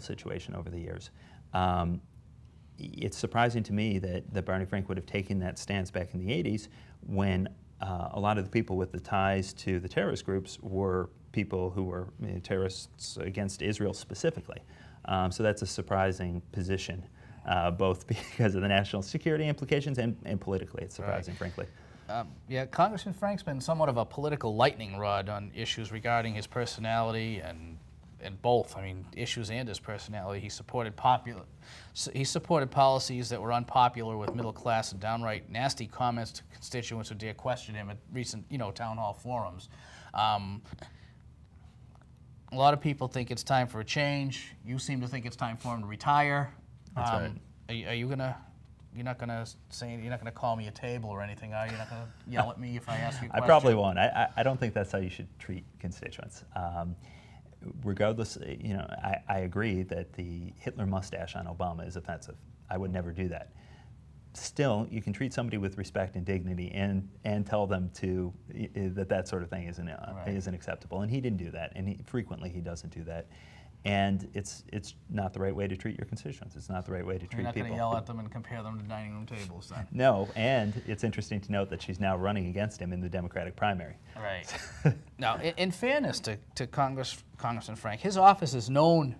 situation over the years. It's surprising to me that Barney Frank would have taken that stance back in the 80s when a lot of the people with the ties to the terrorist groups were people who were terrorists against Israel specifically. So that's a surprising position, both because of the national security implications and politically. It's surprising, frankly. Yeah, Congressman Frank's been somewhat of a political lightning rod on issues regarding his personality and both. I mean, issues and his personality. He supported policies that were unpopular with middle class and downright nasty comments to constituents who dare question him at recent, town hall forums. A lot of people think it's time for a change. You seem to think it's time for him to retire. That's right. Are you gonna? You're not gonna call me a table or anything, are you? You're not gonna yell at me if I ask you a question? I probably won't. I don't think that's how you should treat constituents. Regardless, I agree that the Hitler mustache on Obama is offensive. I would never do that. Still, you can treat somebody with respect and dignity and tell them that sort of thing isn't acceptable. And he didn't do that, and frequently he doesn't do that. And it's not the right way to treat your constituents. It's not the right way to treat people. You're not going to yell at them and compare them to dining room tables, then? No, and it's interesting to note that she's now running against him in the Democratic primary. Right. Now, in fairness to Congressman Frank, his office is known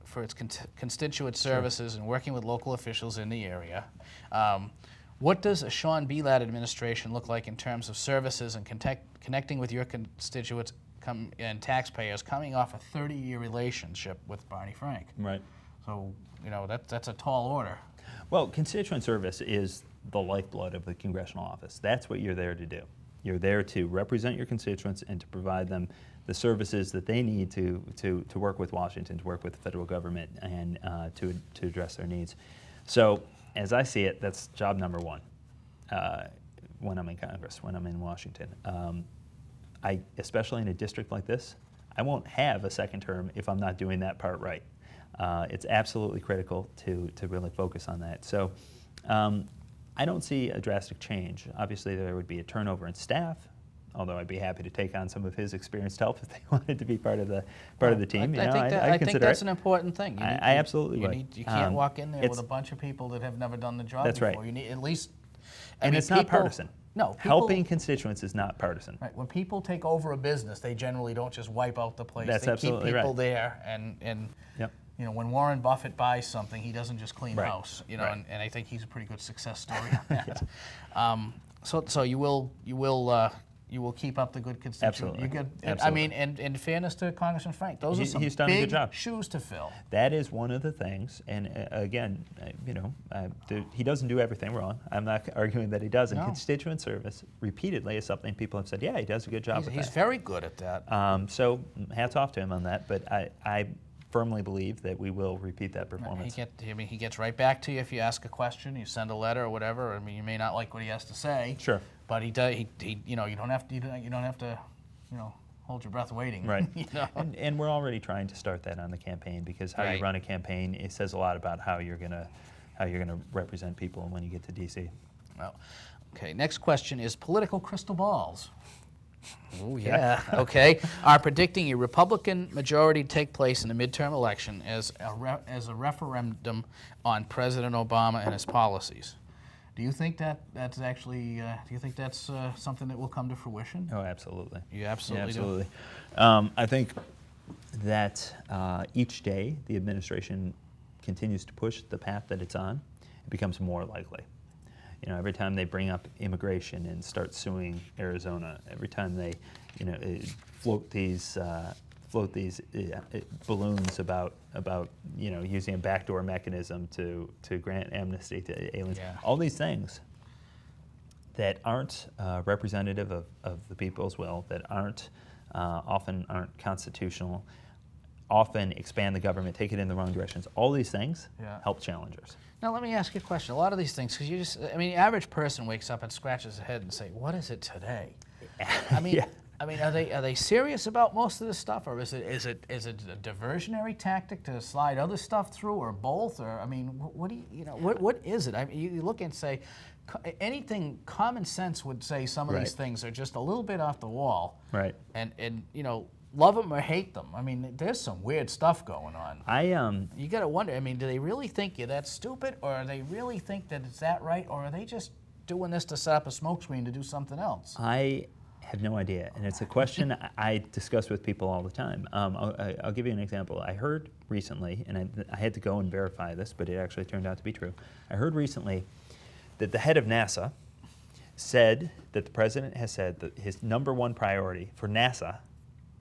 for its constituent services and working with local officials in the area. What does a Sean Bielat administration look like in terms of services and connecting with your constituents and taxpayers coming off a 30-year relationship with Barney Frank? Right. So, that's a tall order. Well, constituent service is the lifeblood of the congressional office. That's what you're there to do. You're there to represent your constituents and to provide them the services that they need to work with Washington, to work with the federal government, and to address their needs. So, as I see it, that's job number one when I'm in Congress, when I'm in Washington. Especially in a district like this, I won't have a second term if I'm not doing that part right. It's absolutely critical to really focus on that. So I don't see a drastic change. Obviously, there would be a turnover in staff, although I'd be happy to take on some of his experienced help if they wanted to be part of the team. I think that's an important thing. I absolutely would. You can't walk in there with a bunch of people that have never done the job before. That's right. You need at least. And it's not partisan. No, helping constituents is not partisan. Right. When people take over a business, they generally don't just wipe out the place. That's absolutely keep people right. there, and yep. When Warren Buffett buys something, he doesn't just clean right. house. Right. And I think he's a pretty good success story on that. Yeah. So you will keep up the good constituent. Absolutely. Absolutely. I mean, and in fairness to Congressman Frank, those are some he's done a good big job. shoes to fill. That is one of the things, and again, he doesn't do everything wrong. I'm not arguing that he doesn't. No. Constituent service repeatedly is something people have said, yeah, he does a good job with He's that. very good at that. So hats off to him on that, but I firmly believe that we will repeat that performance. He gets right back to you if you ask a question, you send a letter or whatever. I mean, you may not like what he has to say. Sure. But he does. You don't have to hold your breath waiting. Right. And we're already trying to start that on the campaign, because how you run a campaign, it says a lot about how you're gonna represent people when you get to D.C. Well, okay. Next question is political crystal balls. Oh yeah. Okay. Are predicting a Republican majority to take place in the midterm election as a referendum on President Obama and his policies. Do you think that's actually? Do you think that's something that will come to fruition? Oh, absolutely. You absolutely do. I think that each day the administration continues to push the path that it's on, it becomes more likely. Every time they bring up immigration and start suing Arizona, every time they, float these balloons about using a backdoor mechanism to grant amnesty to aliens. Yeah. All these things that aren't representative of the people's will, that often aren't constitutional, often expand the government, take it in the wrong directions. All these things help challengers. Now let me ask you a question. A lot of these things, because the average person wakes up and scratches their head and say, "What is it today?" I mean. Yeah. I mean, are they serious about most of this stuff, or is it a diversionary tactic to slide other stuff through, or both? Or what is it? I mean, you look and say, anything common sense would say some of these things are just a little bit off the wall. Right. And love them or hate them. I mean, there's some weird stuff going on. You got to wonder, I mean, do they really think you're that stupid, or do they really think that it's that right, or are they just doing this to set up a smokescreen to do something else? I have no idea, and it's a question I discuss with people all the time. I'll give you an example. I heard recently, and I had to go and verify this, but it actually turned out to be true. I heard recently that the head of NASA said that the president has said that his #1 priority for NASA,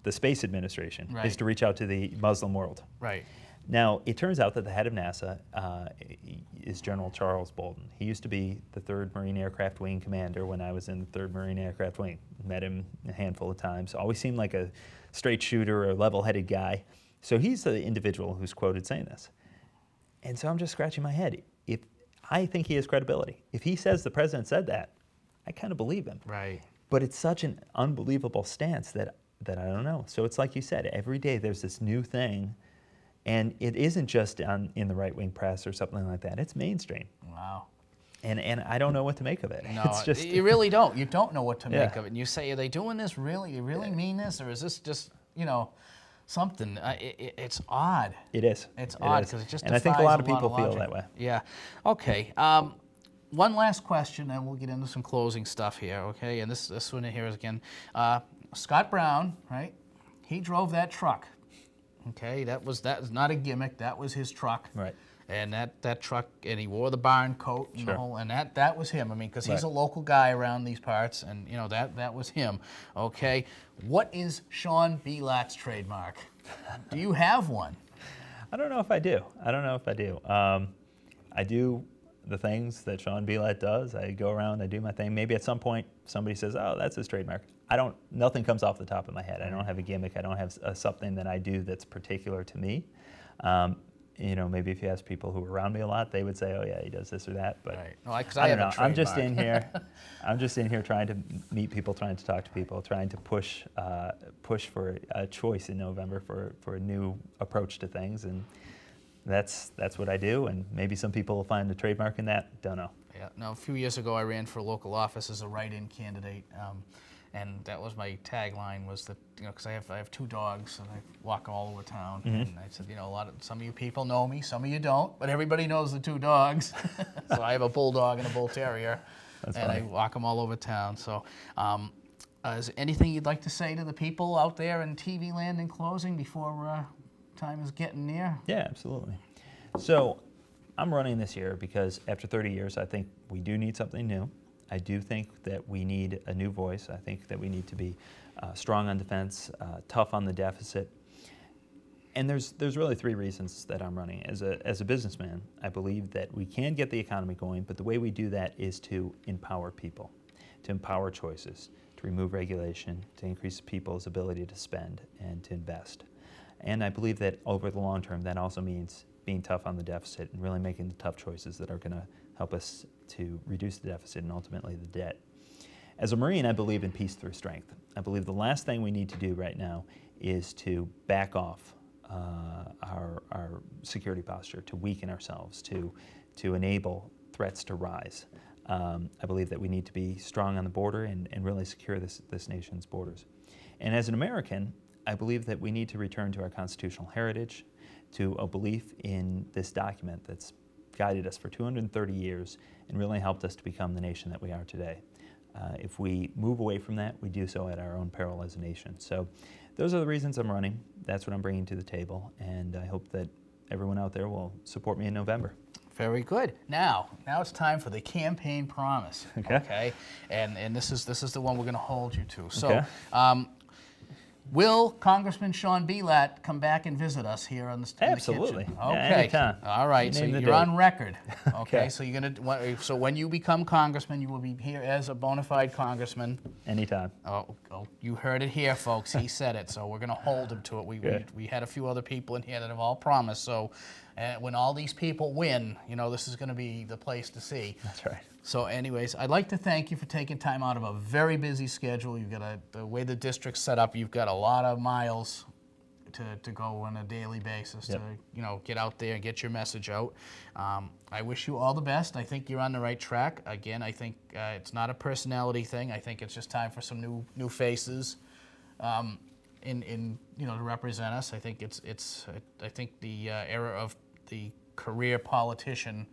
the Space Administration, right, is to reach out to the Muslim world. Right. Now, it turns out that the head of NASA is General Charles Bolden. He used to be the 3rd Marine Aircraft Wing commander when I was in the 3rd Marine Aircraft Wing. Met him a handful of times. Always seemed like a straight shooter or level-headed guy. So he's the individual who's quoted saying this. And so I'm just scratching my head. If I think he has credibility. If he says the president said that, I kind of believe him. Right. But it's such an unbelievable stance that I don't know. So it's like you said, every day there's this new thing. And it isn't just in the right-wing press or something like that. It's mainstream. Wow. And I don't know what to make of it. No, it's just, you really don't. You don't know what to make Yeah. of it. And you say, are they doing this really? You really mean this? Or is this just, you know, something? It's odd. It is. It's odd because it just And I think a defies lot of people feel logic. that way. Yeah. Okay. One last question, and we'll get into some closing stuff here, okay? And this one here is, again, Scott Brown, right? He drove that truck. Okay, that was not a gimmick. That was his truck. Right. And that truck, and he wore the barn coat and the Sure. whole, and that was him. I mean, because he's Right. a local guy around these parts, and you know that was him. Okay, what is Sean Bielat's trademark? Do you have one? I don't know if I do. I do the things that Sean Bielat does. I go around, I do my thing. Maybe at some point somebody says, "Oh, that's his trademark." Nothing comes off the top of my head. I don't have a gimmick. I don't have something that I do that's particular to me. You know, maybe if you ask people who are around me a lot, they would say, "Oh yeah, he does this or that." But Right. No, 'cause I have don't a know. I'm just in trademark. here. I'm just in here trying to meet people, trying to talk to people, trying to push for a choice in November for a new approach to things, and that's what I do. And maybe some people will find a trademark in that. Don't know. Yeah. No, a few years ago, I ran for local office as a write-in candidate, and that was my tagline. Was that, you know, because I have 2 dogs and I walk all over town, and I said, you know, some of you people know me, some of you don't, but everybody knows the 2 dogs. So I have a bulldog and a bull terrier, and funny. I walk them all over town. So, is there anything you'd like to say to the people out there in TV land in closing before time is getting near? Yeah, absolutely. So I'm running this year because after 30 years, I think we do need something new. I do think that we need a new voice. I think that we need to be strong on defense, tough on the deficit. And there's really 3 reasons that I'm running. As a businessman, I believe that we can get the economy going, but the way we do that is to empower people, to empower choices, to remove regulation, to increase people's ability to spend and to invest. And I believe that over the long term, that also means being tough on the deficit and really making the tough choices that are going to help us to reduce the deficit and ultimately the debt. As a Marine, I believe in peace through strength. I believe the last thing we need to do right now is to back off our security posture, to weaken ourselves, to enable threats to rise. I believe that we need to be strong on the border and really secure this nation's borders. And as an American, I believe that we need to return to our constitutional heritage, to a belief in this document that's guided us for 230 years and really helped us to become the nation that we are today. If we move away from that, we do so at our own peril as a nation. So those are the reasons I'm running. That's what I'm bringing to the table, and I hope that everyone out there will support me in November. Very good. Now it's time for the campaign promise. Okay. And this is the one we're going to hold you to. So, Okay. Will Congressman Sean Bielat come back and visit us here in the Absolutely. kitchen? Yeah, Okay. anytime. All right. You So name the you're date. on record. Okay. Okay. So so when you become congressman, you will be here as a bona fide congressman. Anytime. Oh, you heard it here, folks. He said it, so we're going to hold him to it. Good. We had a few other people in here that have all promised. So when all these people win, you know, this is going to be the place to see. That's right. So anyways, I'd like to thank you for taking time out of a very busy schedule. You've got the way the district's set up, you've got a lot of miles to go on a daily basis Yep. to, you know, get out there and get your message out. I wish you all the best. I think you're on the right track. Again, I think it's not a personality thing. I think it's just time for some new faces in you know, to represent us. I think I think the era of the career politician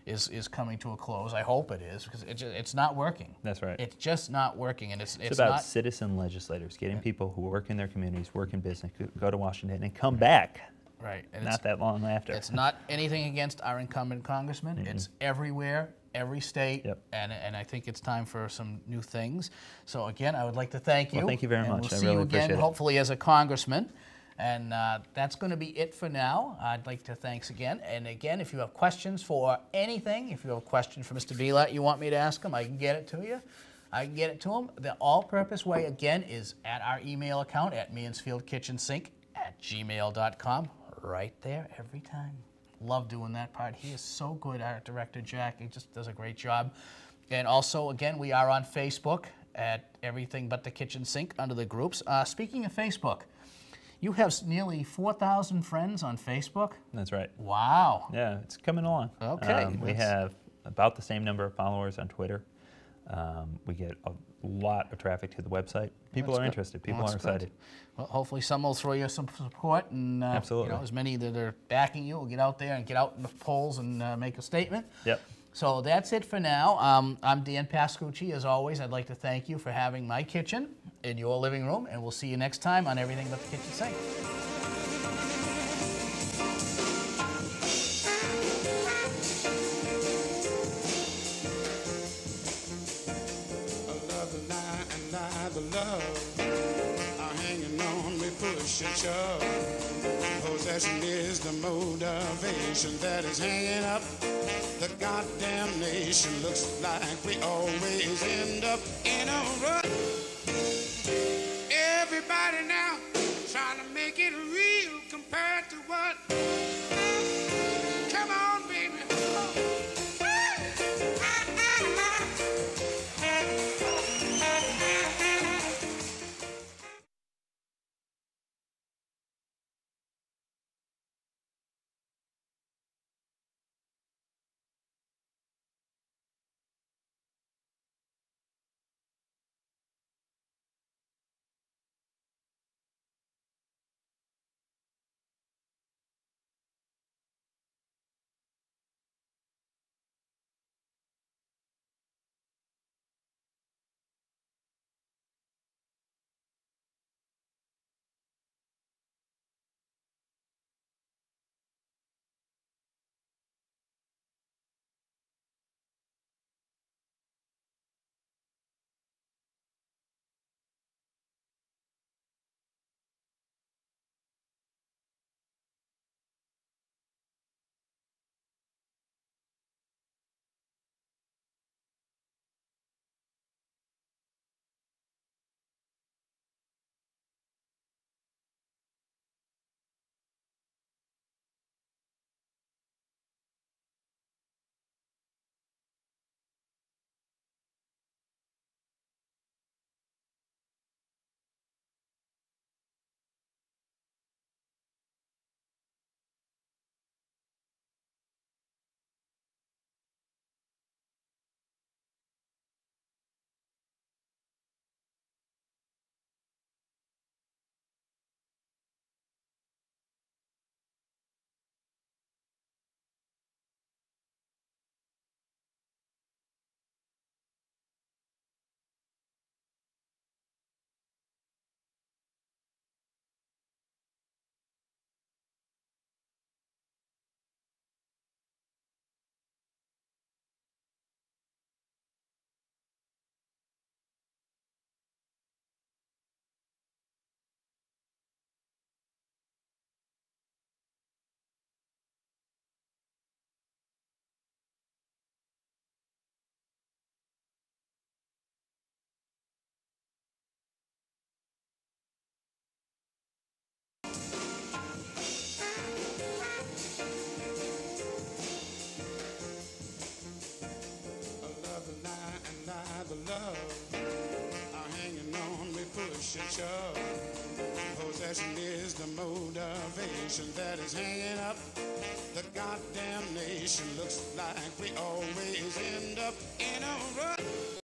is coming to a close. I hope it is, because it's not working. That's right. It's just not working, and it's about not citizen legislators, getting people who work in their communities, work in business, go to Washington, and come back. right. And Not that long after. it's not anything against our incumbent congressman. It's everywhere, every state, Yep. and I think it's time for some new things. So again, I would like to thank you. Well, thank you very and much. We'll I see really you again, appreciate it. hopefully as a congressman. And that's going to be it for now. I'd like to thanks again. And again, if you have questions for anything, if you have a question for Mr. Bielat you want me to ask him, I can get it to you. I can get it to him. The all-purpose way, again, is at our email account at mansfieldkitchensink@gmail.com. Right there every time. Love doing that part. He is so good, our director, Jack. He just does a great job. And also, again, we are on Facebook at Everything But the Kitchen Sink under the groups. Speaking of Facebook, you have nearly 4,000 friends on Facebook? That's right. Wow. Yeah, it's coming along. Okay. We have about the same number of followers on Twitter. We get a lot of traffic to the website. People are interested. People are excited. Well, hopefully some will throw you some support, and Absolutely. you know, as many that are backing you will get out there and get out in the polls and make a statement. Yep. So that's it for now. I'm Dan Pascucci. As always, I'd like to thank you for having my kitchen in your living room, and we'll see you next time on Everything But the Kitchen Sink. Love are hanging on, we push and shove. Possession is the motivation that is hanging up the goddamn nation. Looks like we always end up in a rut. Everybody now trying to make it real compared to what? Come on, baby. Love are hanging on, we push and shove. Possession is the motivation that is hanging up the goddamn nation. Looks like we always end up in a rut.